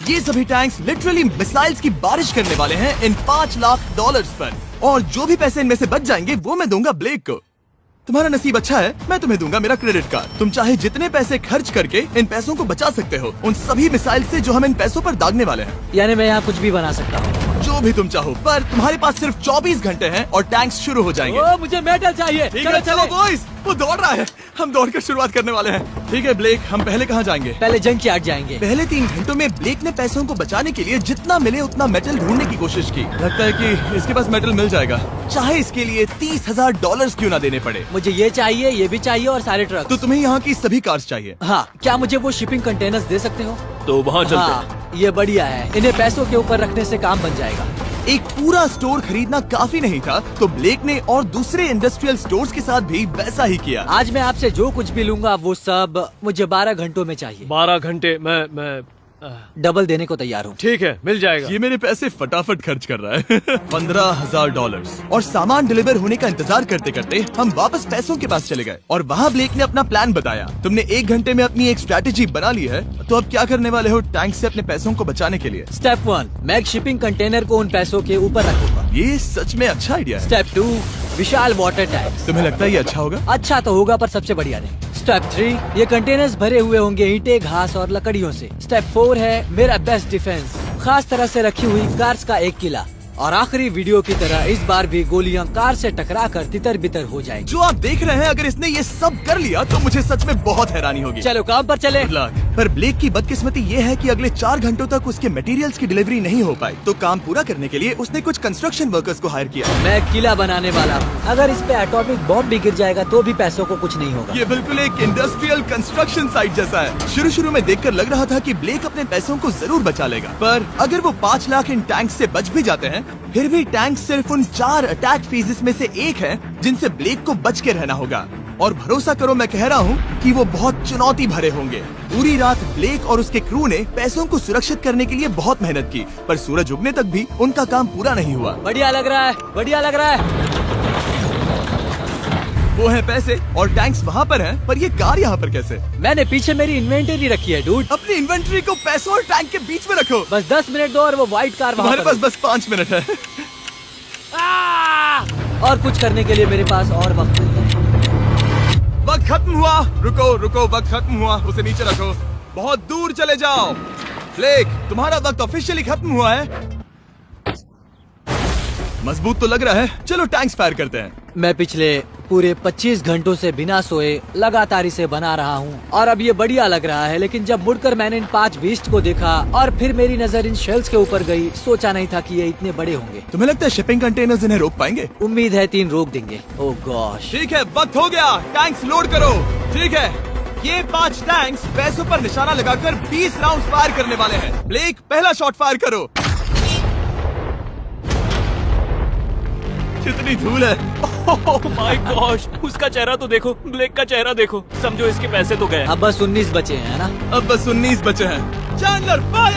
ये सभी tanks literally missiles की बारिश करने वाले हैं इन $5 लाख पर, और जो भी पैसे इनमें से बच जाएंगे वो मैं दूंगा ब्लेक को। तुम्हारा नसीब अच्छा है, मैं तुम्हें दूंगा मेरा क्रेडिट कार्ड। तुम चाहे जितने पैसे खर्च करके इन पैसों को बचा सकते हो, उन सभी मिसाइल से जो हम इन पैसों पर दागने वाले हैं। यानी मैं यहाँ कुछ भी बना सकता हूँ? जो भी तुम चाहो, पर तुम्हारे पास सिर्फ 24 घंटे हैं और टैंक्स शुरू हो जाएंगे। ओ, मुझे मेडल चाहिए। चलो चलो बॉयज, वो दौड़ रहा है, हम दौड़कर शुरुआत करने वाले हैं। ठीक है ब्लेक, हम पहले कहाँ जाएंगे? पहले जंकयार्ड जाएंगे। पहले 3 घंटों में ब्लेक ने पैसों को बचाने के लिए जितना मिले उतना मेटल ढूंढने की कोशिश की। लगता है कि इसके पास मेटल मिल जाएगा, चाहे इसके लिए $30,000 क्यों ना देने पड़े। मुझे ये चाहिए, ये भी चाहिए और सारे ट्रक। तो तुम्हें यहाँ की सभी कार्स चाहिए? हाँ, क्या मुझे वो शिपिंग कंटेनर्स दे सकते हो? तो वहाँ चलते हैं। हाँ, ये बढ़िया है, इन्हें पैसों के ऊपर रखने से काम बन जाएगा। एक पूरा स्टोर खरीदना काफी नहीं था, तो ब्लेक ने और दूसरे इंडस्ट्रियल स्टोर्स के साथ भी वैसा ही किया। आज मैं आपसे जो कुछ भी लूंगा वो सब मुझे 12 घंटों में चाहिए। 12 घंटे मैं डबल देने को तैयार हूँ। ठीक है, मिल जाएगा। ये मेरे पैसे फटाफट खर्च कर रहा है। $15,000। और सामान डिलीवर होने का इंतजार करते करते हम वापस पैसों के पास चले गए और वहाँ ब्लेक ने अपना प्लान बताया। तुमने 1 घंटे में अपनी एक स्ट्रैटेजी बना ली है, तो अब क्या करने वाले हो टैंक से अपने पैसों को बचाने के लिए? स्टेप 1, मैं एक शिपिंग कंटेनर को उन पैसों के ऊपर रखूंगा। ये सच में अच्छा आइडिया है। स्टेप 2, विशाल वाटर टैंक। तुम्हें लगता है ये अच्छा होगा? अच्छा तो होगा, पर सबसे बढ़िया नहीं। स्टेप 3, ये कंटेनर्स भरे हुए होंगे ईंटें, घास और लकड़ियों से। स्टेप 4 है मेरा बेस्ट डिफेंस, खास तरह से रखी हुई कार्स का एक किला। और आखिरी वीडियो की तरह इस बार भी गोलियां कार से टकराकर तितर बितर हो जाएंगी। जो आप देख रहे हैं, अगर इसने ये सब कर लिया तो मुझे सच में बहुत हैरानी होगी। चलो काम पर चले। पर ब्लेक की बदकिस्मती ये है कि अगले 4 घंटों तक उसके मटेरियल्स की डिलीवरी नहीं हो पाई, तो काम पूरा करने के लिए उसने कुछ कंस्ट्रक्शन वर्कर्स को हायर किया। मैं एक किला बनाने वाला हूँ, अगर इस पे एटॉमिक बॉम्ब भी गिर जाएगा तो भी पैसों को कुछ नहीं होगा। ये बिल्कुल एक इंडस्ट्रियल कंस्ट्रक्शन साइट जैसा है। शुरू में देखकर लग रहा था कि ब्लेक अपने पैसों को जरूर बचा लेगा, पर अगर वो 5 लाख इन टैंक से बच भी जाते हैं, फिर भी टैंक सिर्फ उन 4 अटैक फेजेस में से एक है जिनसे ब्लेक को बच के रहना होगा। और भरोसा करो, मैं कह रहा हूँ कि वो बहुत चुनौती भरे होंगे। पूरी रात ब्लेक और उसके क्रू ने पैसों को सुरक्षित करने के लिए बहुत मेहनत की, पर सूरज उगने तक भी उनका काम पूरा नहीं हुआ। बढ़िया लग रहा है, बढ़िया लग रहा है। वो है पैसे और टैंक्स वहाँ पर हैं, पर ये कार यहाँ पर कैसे? मैंने पीछे मेरी इन्वेंटरी रखी है डूड। अपनी इन्वेंटरी को पैसों और टैंक के बीच में रखो। बस 10 मिनट दो और वो व्हाइट कार वहाँ तुम्हारे पर पास बस 5 मिनट है। और कुछ करने के लिए मेरे पास और वक्त नहीं है। वक्त खत्म हुआ। रुको, वक्त खत्म हुआ, उसे नीचे रखो। बहुत दूर चले जाओ। ब्लेक, तुम्हारा वक्त ऑफिशियली खत्म हुआ है। मजबूत तो लग रहा है, चलो टैंक्स फायर करते हैं। मैं पिछले पूरे 25 घंटों से बिना सोए लगातार इसे बना रहा हूँ और अब ये बढ़िया लग रहा है, लेकिन जब मुड़कर मैंने इन 5 बीस्ट को देखा और फिर मेरी नजर इन शेल्स के ऊपर गई, सोचा नहीं था कि ये इतने बड़े होंगे। तुम्हें लगता है शिपिंग कंटेनर्स इन्हें रोक पाएंगे? उम्मीद है 3 रोक देंगे। ओह गॉश। ठीक है, वक्त हो गया, टैंक्स लोड करो। ठीक है, ये 5 टैंक्स पैसों पर निशाना लगाकर 20 राउंड फायर करने वाले हैं। ब्लेक, पहला शॉट फायर करो। कितनी धूल है। ओह माय गॉश, उसका चेहरा तो देखो, ब्लेक का चेहरा देखो। समझो इसके पैसे तो गए। अब बस 19 बचे हैं ना? अब बस 19 बचे हैं। Chandler fire.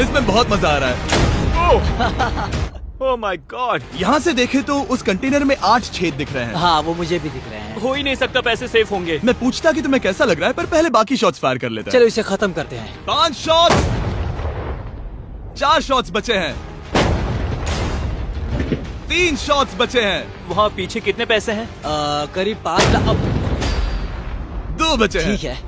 इसमें बहुत मजा आ रहा है। ओह माय गॉड। यहाँ से देखे तो उस कंटेनर में 8 छेद दिख रहे हैं। हाँ, वो मुझे भी दिख रहे हैं। हो ही नहीं सकता, पैसे सेफ होंगे। मैं पूछता कि तुम्हें कैसा लग रहा है, पर पहले बाकी शॉट्स फायर कर लेते हैं। चलो इसे खत्म करते हैं। 5 शॉट्स, 4 शॉट्स बचे हैं, 3 शॉट्स बचे हैं। वहाँ पीछे कितने पैसे हैं? करीब 5 लाख। 2 बचे हैं। ठीक है।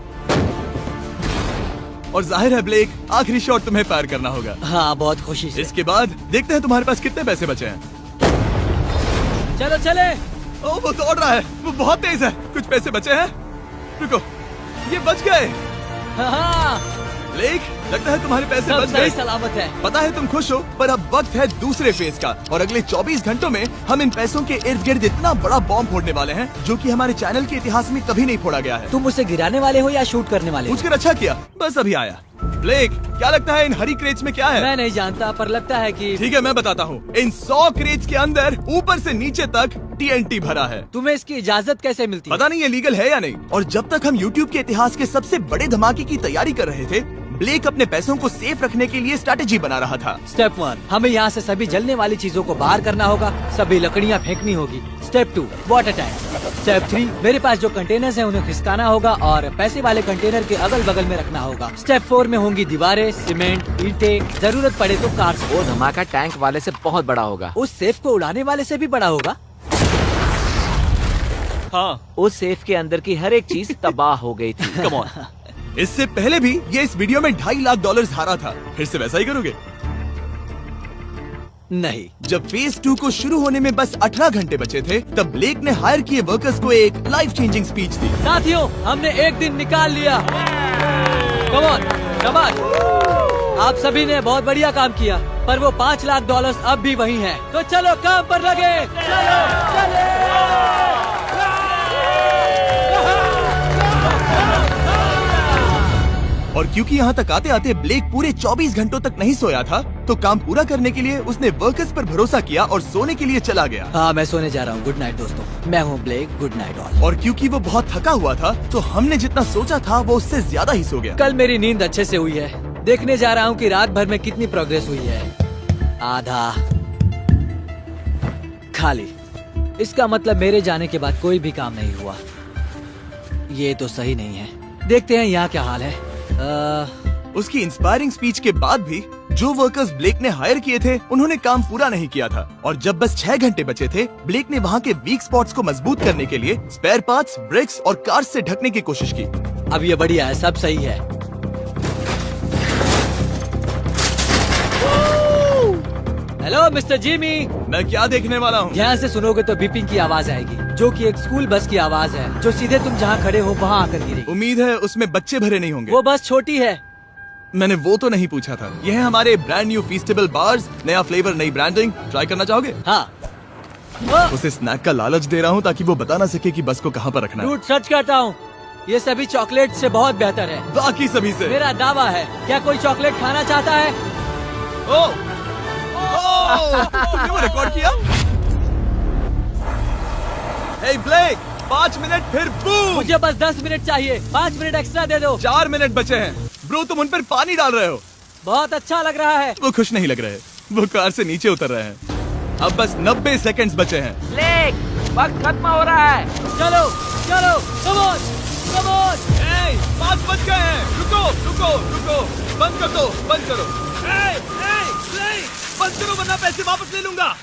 और जाहिर है ब्लेक, आखिरी शॉट तुम्हें फायर करना होगा। हाँ, बहुत खुशी से। इसके बाद देखते हैं तुम्हारे पास कितने पैसे बचे हैं। चलो चले। ओ, वो दौड़ रहा है, वो बहुत तेज है। कुछ पैसे बचे हैं। रुको, ये बच गए। हाँ, ब्लेक, लगता है तुम्हारे पैसे सब बच सही गए। सलामत है। पता है तुम खुश हो, पर अब वक्त है दूसरे फेज का, और अगले 24 घंटों में हम इन पैसों के इर्द गिर्द इतना बड़ा बॉम्ब फोड़ने वाले हैं जो कि हमारे चैनल के इतिहास में कभी नहीं फोड़ा गया है। तुम उसे गिराने वाले हो या शूट करने वाले हो? पूछकर अच्छा किया, बस अभी आया। ब्लेक, क्या लगता है इन हरी क्रेट्स में क्या है? मैं नहीं जानता, पर लगता है कि ठीक है, मैं बताता हूँ। इन 100 क्रेट्स के अंदर ऊपर से नीचे तक TNT भरा है। तुम्हें इसकी इजाजत कैसे मिलती है? पता नहीं ये लीगल है या नहीं। और जब तक हम YouTube के इतिहास के सबसे बड़े धमाके की तैयारी कर रहे थे, ब्लेक अपने पैसों को सेफ रखने के लिए स्ट्रेटेजी बना रहा था। स्टेप 1, हमें यहाँ से सभी जलने वाली चीजों को बाहर करना होगा, सभी लकड़ियाँ फेंकनी होगी। Step 2, water tank. स्टेप 3, मेरे पास जो कंटेनर्स हैं उन्हें खिसकाना होगा और पैसे वाले कंटेनर के अगल बगल में रखना होगा। स्टेप 4 में होंगी दीवारें, सीमेंट, ईंटें, जरूरत पड़े तो कार्स। वो धमाका टैंक वाले से बहुत बड़ा होगा। उस सेफ को उड़ाने वाले से भी बड़ा होगा। हाँ, उस सेफ के अंदर की हर एक चीज तबाह हो गई थी। Come on. इससे पहले भी ये इस वीडियो में $2.5 लाख हारा था। फिर से वैसा ही करोगे? नहीं। जब फेज 2 को शुरू होने में बस 18 घंटे बचे थे, तब ब्लेक ने हायर किए वर्कर्स को एक लाइफ चेंजिंग स्पीच दी। साथियों, हमने एक दिन निकाल लिया। कम ऑन, शाबाश। आप सभी ने बहुत बढ़िया काम किया, पर वो $5 लाख अब भी वही हैं। तो चलो काम पर लगे। और क्योंकि यहाँ तक आते आते ब्लेक पूरे 24 घंटों तक नहीं सोया था, तो काम पूरा करने के लिए उसने वर्कर्स पर भरोसा किया और सोने के लिए चला गया। हाँ, मैं सोने जा रहा हूँ। गुड नाइट दोस्तों, मैं हूँ ब्लेक। Good night all. और क्योंकि वो बहुत थका हुआ था, तो हमने जितना सोचा था वो उससे ज्यादा ही सो गया। कल मेरी नींद अच्छे से हुई है। देखने जा रहा हूँ कि रात भर में कितनी प्रोग्रेस हुई है। आधा खाली। इसका मतलब मेरे जाने के बाद कोई भी काम नहीं हुआ। ये तो सही नहीं है। देखते हैं यहाँ क्या हाल है। उसकी इंस्पायरिंग स्पीच के बाद भी जो वर्कर्स ब्लेक ने हायर किए थे, उन्होंने काम पूरा नहीं किया था। और जब बस 6 घंटे बचे थे, ब्लेक ने वहाँ के वीक स्पॉट्स को मजबूत करने के लिए स्पेयर पार्ट्स, ब्रिक्स और कार्स से ढकने की कोशिश की। अब ये बढ़िया है, सब सही है। Hello mister Jimmy. मैं क्या देखने वाला हूँ? ध्यान से सुनोगे तो बीपिंग की आवाज आएगी, जो कि एक स्कूल बस की आवाज है, जो सीधे तुम जहाँ खड़े हो वहाँ आकर गिरेगी। उम्मीद है उसमें बच्चे भरे नहीं होंगे। वो बस छोटी है। मैंने वो तो नहीं पूछा था। ये है हमारे ब्रांड न्यू फीस्टेबल बार्स, नया फ्लेवर, नई ब्रांडिंग। ट्राई करना चाहोगे? हाँ। उसे स्नैक का लालच दे रहा हूँ ताकि वो बता ना सके कि बस को कहाँ पर रखना है। रूट सच कहता हूँ, ये सभी चॉकलेट से बहुत बेहतर है। बाकी सभी से। मेरा दावा है। क्या कोई चॉकलेट खाना चाहता है? तुमने वो रिकॉर्ड किया? Hey ब्लेक, 5 मिनट फिर बूम। मुझे बस 10 मिनट चाहिए। 5 मिनट एक्स्ट्रा दे दो। 4 मिनट बचे हैं। ब्रो, तुम उन पर पानी डाल रहे हो। बहुत अच्छा लग रहा है। वो खुश नहीं लग रहे। वो कार से नीचे उतर रहे हैं। अब बस 90 सेकंड्स बचे हैं। ब्लेक, वक्त खत्म हो रहा है। चलो चलो, कम ऑन, कम ऑन। 5 बज गए हैं। रुको रुको रुको, बंद कर दो, बंद करो। ब्लेक, बंद करो वरना पैसे वापस ले लूंगा।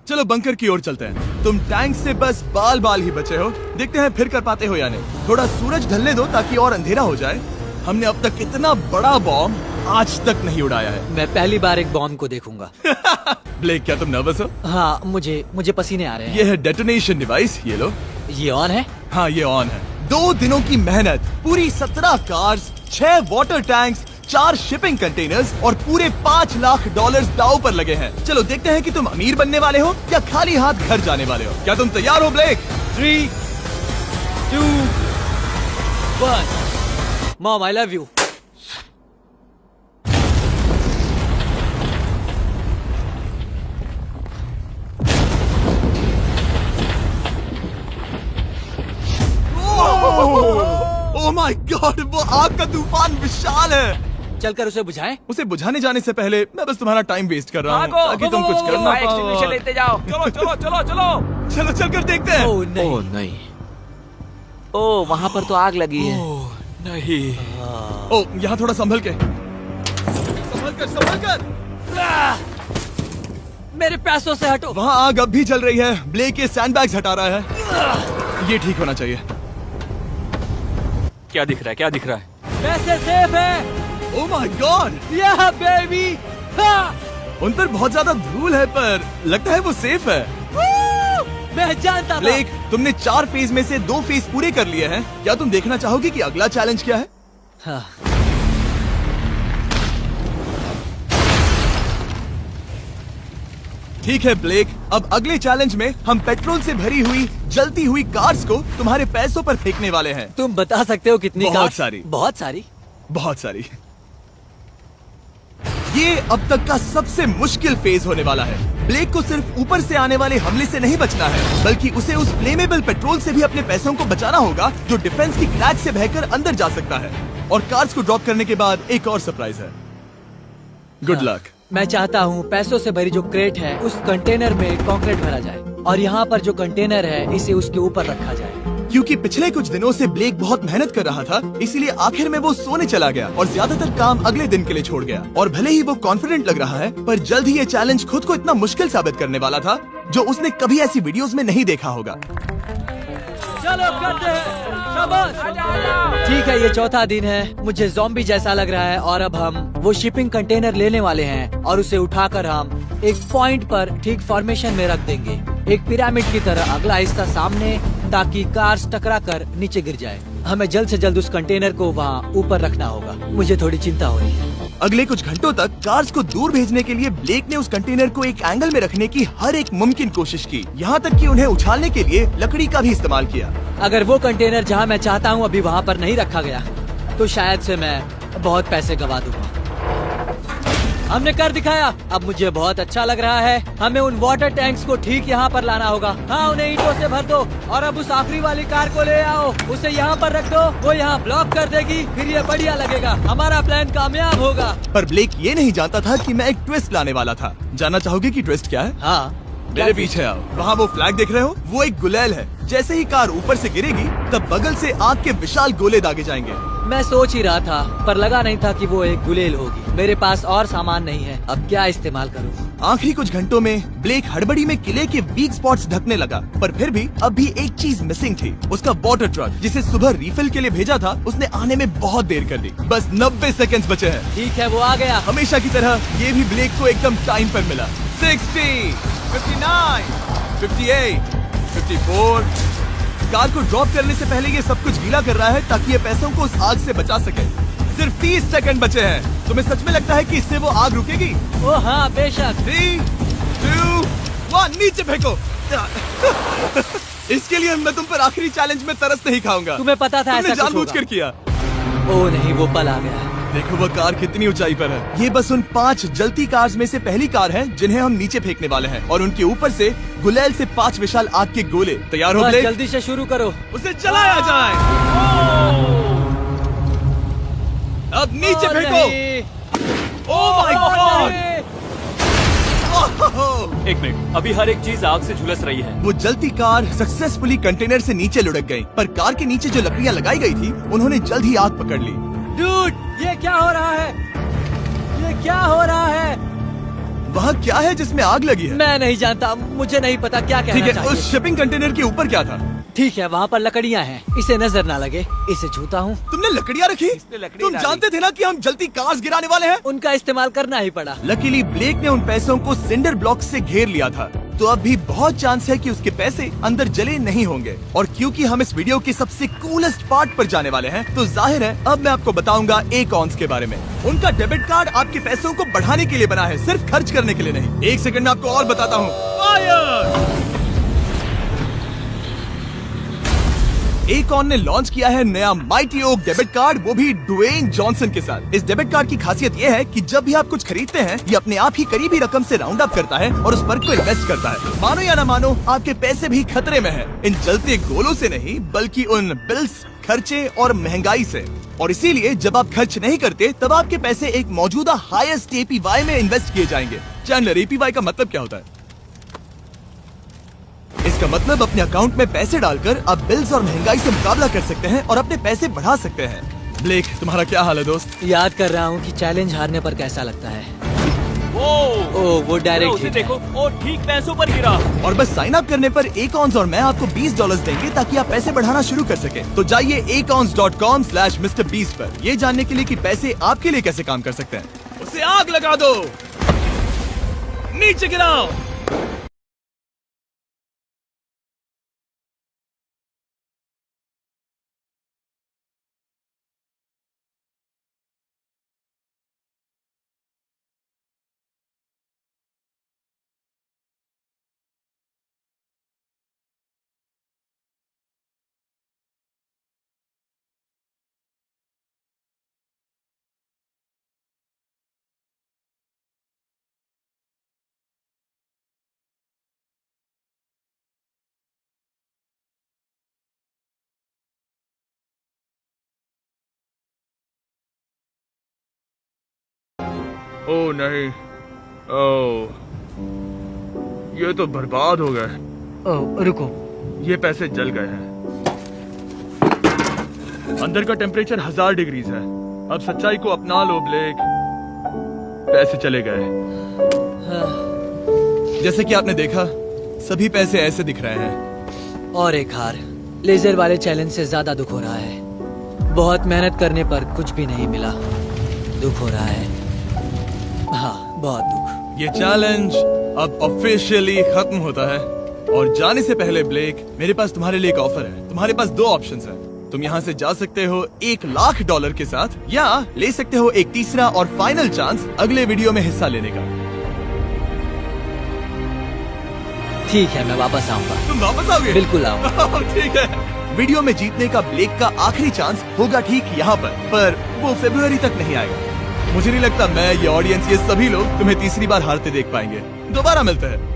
चलो बंकर की ओर चलते हैं। तुम टैंक से बस बाल ही बचे हो। देखते हैं फिर कर पाते हो या नहीं। थोड़ा सूरज ढलने दो ताकि और अंधेरा हो जाए। हमने अब तक इतना बड़ा बॉम्ब आज तक नहीं उड़ाया है। मैं पहली बार एक बॉम्ब को देखूंगा। ब्लेक, क्या तुम नर्वस हो? हाँ, मुझे पसीने आ रहे हैं। ये है डेटोनेशन डिवाइस, ये लो। ये ऑन है? हाँ, ये ऑन है। 2 दिनों की मेहनत, पूरी 17 cars, 6 water tanks, 4 shipping containers और पूरे $5 लाख दांव पर लगे हैं। चलो देखते हैं कि तुम अमीर बनने वाले हो या खाली हाथ घर जाने वाले हो। क्या तुम तैयार हो Blake? 3, 2, 1। Mom, I love you. Oh my god, वो आग का तूफान विशाल है। चलकर उसे बुझाएं? उसे बुझाने जाने से पहले मैं बस तुम्हारा टाइम वेस्ट कर रहा हूँ भागो, ताकि तुम कुछ कर ना फायर एक्सटिंग्विशर पाओ। लेते जाओ। चलो चलो चलो चलो। चलो चलकर देखते हैं। ओह नहीं। ओह नहीं, ओह वहाँ पर तो आग लगी है। नहीं। ओह, यहाँ थोड़ा संभल के, संभल कर। मेरे पैसों से हटो। वहाँ आग अब भी जल रही है। ब्लेक ये सैंडबैग्स हटा रहा है। ये ठीक होना चाहिए। क्या दिख रहा है? क्या दिख रहा है? पैसे सेफ है। ओह माय गॉड, या बेबी। उन पर बहुत ज्यादा धूल है, पर लगता है वो सेफ है। मैं जानता था। ब्लेक, तुमने 4 फेज में से 2 फेज पूरे कर लिए हैं। क्या तुम देखना चाहोगे कि अगला चैलेंज क्या है? हाँ। ठीक है ब्लेक, अब अगले चैलेंज में हम पेट्रोल से भरी हुई जलती हुई कार्स को तुम्हारे पैसों पर फेंकने वाले हैं। तुम बता सकते हो कितनी बहुत कार? सारी। बहुत सारी। बहुत सारी। ये अब तक का सबसे मुश्किल फेज होने वाला है। ब्लेक को सिर्फ ऊपर से आने वाले हमले से नहीं बचना है, बल्कि उसे उस फ्लेमेबल पेट्रोल से भी अपने पैसों को बचाना होगा जो डिफेंस की क्रैक से बहकर अंदर जा सकता है। और कार्स को ड्रॉप करने के बाद एक और सरप्राइज है। Good luck. मैं चाहता हूँ पैसों से भरी जो क्रेट है उस कंटेनर में कंक्रीट भरा जाए और यहाँ पर जो कंटेनर है इसे उसके ऊपर रखा जाए। क्योंकि पिछले कुछ दिनों से ब्लेक बहुत मेहनत कर रहा था, इसीलिए आखिर में वो सोने चला गया और ज्यादातर काम अगले दिन के लिए छोड़ गया। और भले ही वो कॉन्फिडेंट लग रहा है, पर जल्द ही ये चैलेंज खुद को इतना मुश्किल साबित करने वाला था जो उसने कभी ऐसी वीडियोस में नहीं देखा होगा। चलो करते हैं, शाबाश। ठीक है, ये चौथा दिन है। मुझे ज़ॉम्बी जैसा लग रहा है और अब हम वो शिपिंग कंटेनर लेने वाले हैं और उसे उठाकर हम एक पॉइंट पर ठीक फॉर्मेशन में रख देंगे, एक पिरामिड की तरह। अगला हिस्सा सामने, ताकि कार्स टकरा कर नीचे गिर जाए। हमें जल्द से जल्द उस कंटेनर को वहाँ ऊपर रखना होगा। मुझे थोड़ी चिंता हो रही है। अगले कुछ घंटों तक कार्स को दूर भेजने के लिए ब्लेक ने उस कंटेनर को एक एंगल में रखने की हर एक मुमकिन कोशिश की, यहाँ तक कि उन्हें उछालने के लिए लकड़ी का भी इस्तेमाल किया। अगर वो कंटेनर जहाँ मैं चाहता हूँ अभी वहाँ पर नहीं रखा गया तो शायद से मैं बहुत पैसे गवा दूंगा। हमने कर दिखाया, अब मुझे बहुत अच्छा लग रहा है। हमें उन वाटर टैंक्स को ठीक यहाँ पर लाना होगा। हाँ, उन्हें ईंटों से भर दो और अब उस आखिरी वाली कार को ले आओ, उसे यहाँ पर रख दो। वो यहाँ ब्लॉक कर देगी, फिर ये बढ़िया लगेगा। हमारा प्लान कामयाब होगा। पर ब्लेक ये नहीं जानता था कि मैं एक ट्विस्ट लाने वाला था। जानना चाहोगे कि ट्विस्ट क्या है? हाँ, मेरे पीछे आओ। वहाँ वो फ्लैग देख रहे हो, वो एक गुलेल है। जैसे ही कार ऊपर से गिरेगी तब बगल से आग के विशाल गोले दागे जाएंगे। मैं सोच ही रहा था, पर लगा नहीं था कि वो एक गुलेल होगी। मेरे पास और सामान नहीं है, अब क्या इस्तेमाल करूँ? आखिरी कुछ घंटों में ब्लेक हड़बड़ी में किले के वीक स्पॉट्स ढकने लगा, पर फिर भी अब भी एक चीज मिसिंग थी। उसका वाटर ट्रक, जिसे सुबह रिफिल के लिए भेजा था, उसने आने में बहुत देर कर दी। बस 90 सेकंड्स बचे हैं। ठीक है, वो आ गया। हमेशा की तरह ये भी ब्लेक को एकदम टाइम पर मिला। 60, 59, 58, 54। कार को ड्रॉप करने से पहले ये सब कुछ गीला कर रहा है ताकि ये पैसों को उस आग से बचा सके। सिर्फ 30 सेकंड बचे हैं। तुम्हें सच में लगता है कि इससे वो आग रुकेगी? ओ हाँ, बेशक। 3, 2, 1, नीचे फेंको। इसके लिए मैं तुम पर आखिरी चैलेंज में तरस नहीं खाऊंगा। तुम्हें पता था तुमने ऐसा कुछ जानबूझकर होगा। किया। ओ नहीं, वो पल आ गया। देखो वो कार कितनी ऊंचाई पर है। ये बस उन 5 जलती कार्स में से पहली कार है जिन्हें हम नीचे फेंकने वाले हैं, और उनके ऊपर से गुलेल से 5 विशाल आग के गोले। तैयार हो बस ब्लेक? जल्दी से शुरू करो। उसे चलाया जाए। अब नीचे ओ फेंको। नहीं। ओह माय गॉड! एक मिनट, अभी हर एक चीज आग से झुलस रही है। वो जलती कार सक्सेसफुली कंटेनर से नीचे लुढ़क गई, पर कार के नीचे जो लकड़ियां लगाई गई थी उन्होंने जल्द ही आग पकड़ ली। डूड, ये क्या हो रहा है? ये क्या हो रहा है? वहाँ क्या है जिसमें आग लगी है? मैं नहीं जानता, मुझे नहीं पता क्या ठीक कहना है, चाहिए। उस शिपिंग कंटेनर के ऊपर क्या था? ठीक है, वहाँ पर लकड़ियाँ हैं, इसे नजर ना लगे। इसे छूता हूँ। तुमने लकड़ियाँ रखी? इसने लकड़ी तुम डाली। जानते थे ना कि हम जलती कार्स गिराने वाले हैं? उनका इस्तेमाल करना ही पड़ा। लकीली ब्लेक ने उन पैसों को सिंडर ब्लॉक से घेर लिया था, तो अब भी बहुत चांस है कि उसके पैसे अंदर जले नहीं होंगे। और क्योंकि हम इस वीडियो के सबसे कूलेस्ट पार्ट पर जाने वाले हैं, तो जाहिर है अब मैं आपको बताऊंगा एकॉन्स के बारे में। उनका डेबिट कार्ड आपके पैसों को बढ़ाने के लिए बना है, सिर्फ खर्च करने के लिए नहीं। एक सेकंड में आपको और बताता हूँ। फायर! एकॉन ने लॉन्च किया है नया माइटी ओक डेबिट कार्ड, वो भी ड्वेन जॉनसन के साथ। इस डेबिट कार्ड की खासियत ये है कि जब भी आप कुछ खरीदते हैं, ये अपने आप ही करीबी रकम से राउंड अप करता है और उस फर्क को इन्वेस्ट करता है। मानो या ना मानो, आपके पैसे भी खतरे में हैं। इन जलते गोलों से नहीं, बल्कि उन बिल्स, खर्चे और महंगाई से। और इसीलिए जब आप खर्च नहीं करते, तब आपके पैसे एक मौजूदा हाईएस्ट एपीवाई में इन्वेस्ट किए जाएंगे। चैंडलर, एपीवाई का मतलब क्या होता है? इसका मतलब अपने अकाउंट में पैसे डालकर आप बिल्स और महंगाई से मुकाबला कर सकते हैं और अपने पैसे बढ़ा सकते हैं। ब्लेक, तुम्हारा क्या हाल है दोस्त? याद कर रहा हूँ कि चैलेंज हारने पर कैसा लगता है। वो डायरेक्ट उसे हिट है। देखो, वो ठीक पैसों पर गिरा। और बस साइन अप करने पर एकॉन्स और मैं आपको $20 देंगे ताकि आप पैसे बढ़ाना शुरू कर सके। तो जाइए acons.com/MrBeast पर ये जानने के लिए कि पैसे आपके लिए कैसे काम कर सकते हैं। उसे आग लगा दो, नीचे गिराओ। ओ नहीं, ओ ये तो बर्बाद हो गए। ओह, रुको। ये पैसे जल गए हैं। अंदर का टेम्परेचर 1000 डिग्रीज है। अब सच्चाई को अपना लो ब्लेक, पैसे चले गए। जैसे कि आपने देखा, सभी पैसे ऐसे दिख रहे हैं। और एक हार। लेजर वाले चैलेंज से ज्यादा दुख हो रहा है। बहुत मेहनत करने पर कुछ भी नहीं मिला। दुख हो रहा है। हाँ, बहुत दुख। ये चैलेंज अब ऑफिशियली खत्म होता है। और जाने से पहले ब्लेक, मेरे पास तुम्हारे लिए एक ऑफर है। तुम्हारे पास 2 ऑप्शंस हैं। तुम यहाँ से जा सकते हो $1,00,000 के साथ, या ले सकते हो एक तीसरा और फाइनल चांस अगले वीडियो में हिस्सा लेने का। ठीक है, मैं वापस आऊंगा। तुम वापस आओगे? बिल्कुल आऊंगा। ठीक है। वीडियो में जीतने का ब्लेक का आखिरी चांस होगा ठीक यहाँ पर वो फरवरी तक नहीं आएगा। मुझे नहीं लगता मैं, ये ऑडियंस, ये सभी लोग तुम्हें तीसरी बार हारते देख पाएंगे। दोबारा मिलते हैं।